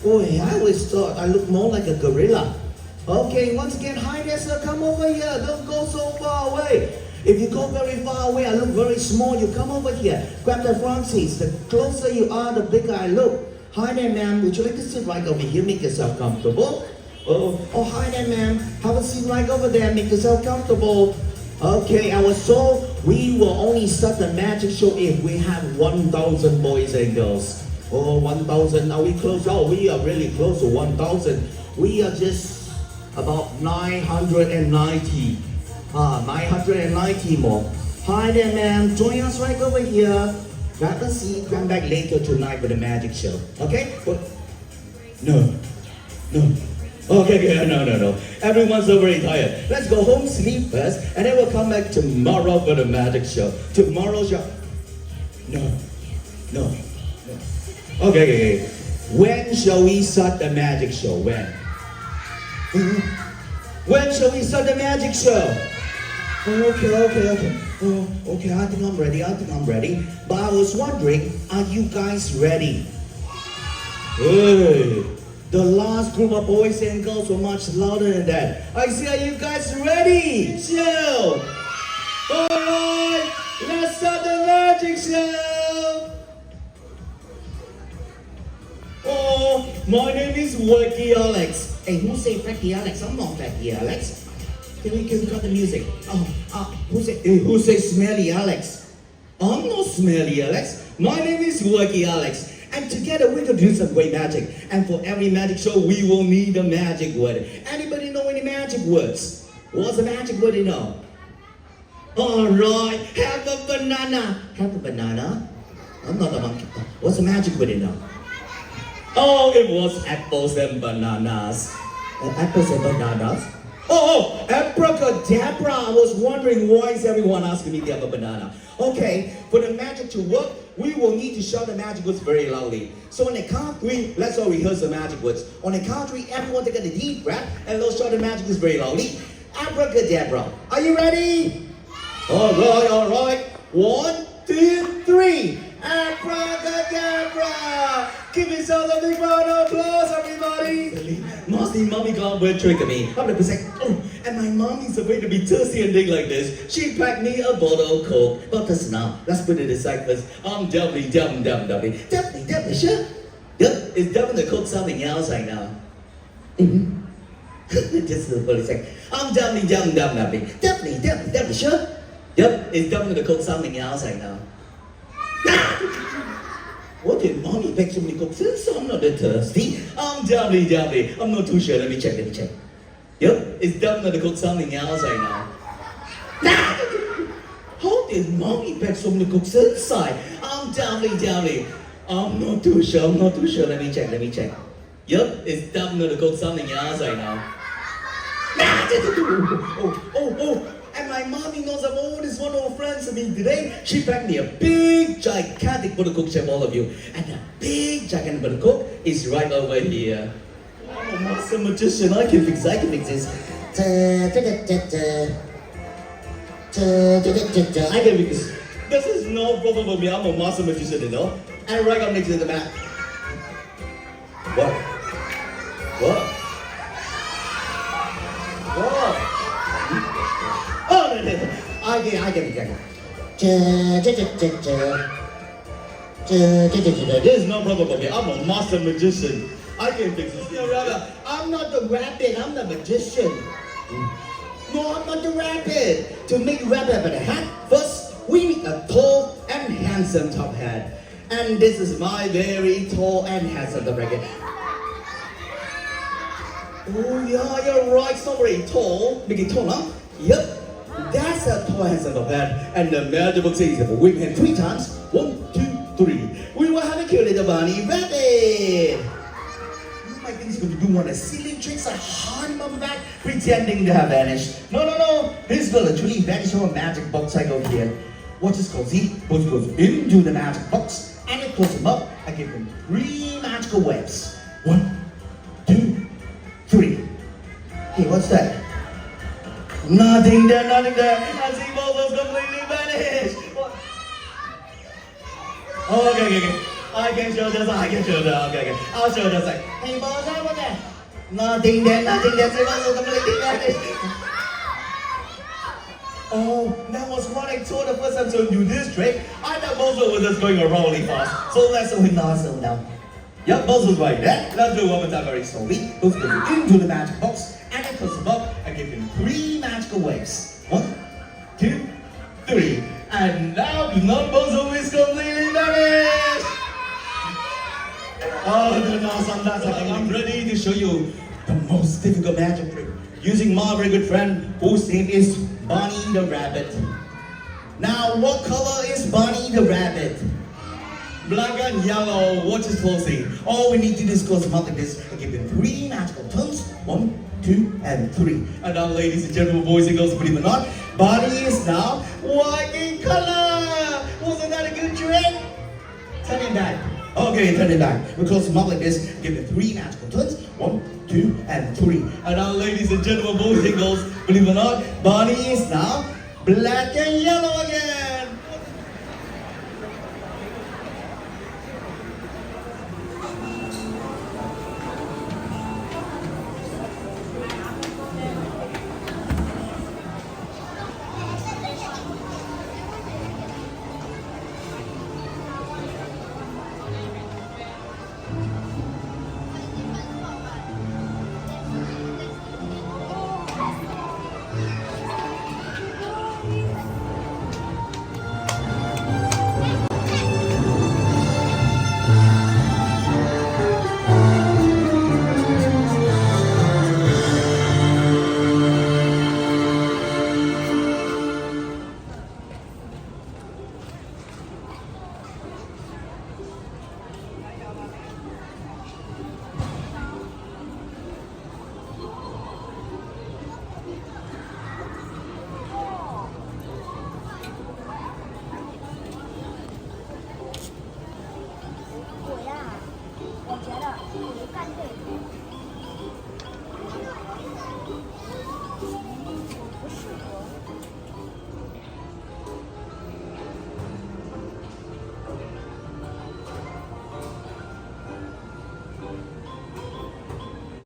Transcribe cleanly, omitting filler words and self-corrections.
Boy, I always thought I looked more like a gorilla. Okay, once again, hi there, sir. Come over here. Don't go so far away. If you go very far away, I look very small. You come over here. Grab the front seats. The closer you are, the bigger I look. Hi there, ma'am. Would you like to sit right over here? Make yourself comfortable. Oh, hi there, ma'am. Have a seat right over there. Make yourself comfortable. Okay, I was told we will only start the magic show if we have 1,000 boys and girls. Oh, 1,000. Are we close? Oh, we are really close to 1,000. We are just about 990. 990 more. Hi there, ma'am. Join us right over here. Grab a seat. Come back later tonight for the magic show. Okay? What? No. Okay, no. Everyone's so very tired. Let's go home, sleep first, and then we'll come back tomorrow for the magic show. Tomorrow's show. No. Okay. When shall we start the magic show? When? When shall we start the magic show? Okay. Oh, okay, I think I'm ready. But I was wondering, are you guys ready? Hey, the last group of boys and girls were much louder than that. I see, are you guys ready? Chill. Alright, let's start the magic show. Oh, my name is Wacky Alex. Hey, who say Wacky Alex? I'm not Wacky Alex. Can we cut the music? Who say Smelly Alex? I'm not Smelly Alex. My name is Wacky Alex. And together we're gonna do some great magic. And for every magic show, we will need a magic word. Anybody know any magic words? What's a magic word you know? Alright, have a banana. Have a banana? I'm not a monkey. What's a magic word you know? Oh, it was apples and bananas. Apples and bananas? Oh, abracadabra! I was wondering why is everyone asking me to have a banana. Okay, for the magic to work, we will need to shout the magic words very loudly. So on the count of three, let's all rehearse the magic words. On the count of three, everyone take a deep breath and let's shout the magic words very loudly. Abracadabra. Are you ready? Alright. 1, 2, 3. Abracadabra! Give yourself a big round of applause, everybody! Mommy can't wait trick at me. I'm gonna say, and my mommy's afraid to be thirsty and thing like this. She packed me a bottle of Coke. But this now, let's put it aside first. I'm definitely sure. Yep, it's definitely Coke something else right now. Just for a sec. I'm definitely sure. Yep, it's definitely Coke something else right now. What did mommy pack so many Cokes? So I'm not that thirsty. I'm definitely. I'm not too sure. Let me check. Yep, it's definitely Coke something else right now. How did mommy pack so many Cokes inside? I'm definitely. I'm not too sure. Let me check. Yep, it's definitely Coke something else right now. Oh. And my mommy knows I'm always one of her friends of me today. She packed me a big, gigantic bottle of Coke for all of you. And the big, gigantic bottle of Coke is right over here. I'm a master magician. I can fix this. I can fix this. This is no problem for me. I'm a master magician, you know. And right up next to the map. What? Oh, no. I get it. There's no problem for me. I'm a master magician. I can fix this. I'm not the rabbit. I'm the magician. No, I'm not the rabbit. To make rabbit with a hat, first we need a tall and handsome top hat. And this is my very tall and handsome top hat. Oh yeah, you're right. It's not very tall. Make it tall, huh? Yep. That's a tall handsome top hat. And the magic book says if we wave him 3 times, 1, 2, 3, we will have a cute little bunny rabbit. You might think he's going to do one of the silly tricks like hiding on the back, pretending to have vanished. No. He's going to literally vanish from a magic box I go here. Watch this, Cozy. Cozy goes into the magic box and I close him up. I give him 3 magical webs. 1, 2, 3. Hey, what's that? Nothing there. I see both of us completely vanished. Okay. I can show this. Okay. I'll show this. Hey, boss, what's that? Nothing there. Oh, that was what I told the first time to do this trick. I thought Bozo was just going around really fast. So let's slow him down. Yep, Bozo's right there. Let's do it one more time very slowly. Bozo goes into the magic box and then close him up and give him 3 magical waves. 1, 2, 3. And now the non-Bozo is completely vanished. Oh, that's awesome. I'm ready to show you the most difficult magic trick using my very good friend whose name is Bunny the Rabbit. Now, what color is Bunny the Rabbit? Black and yellow. Watch this closely. All we need to do is close him up like this and give him 3 magical turns. 1, 2, and 3. And now, ladies and gentlemen, boys and girls, believe it or not, Bunny is now white in color. Wasn't that a good trick? Turn it back. Okay, turn it back. We close him up like this, give him 3 magical turns. 1, 2, and 3. And now, ladies and gentlemen, boys and girls, believe it or not, Bunny is now black and yellow again.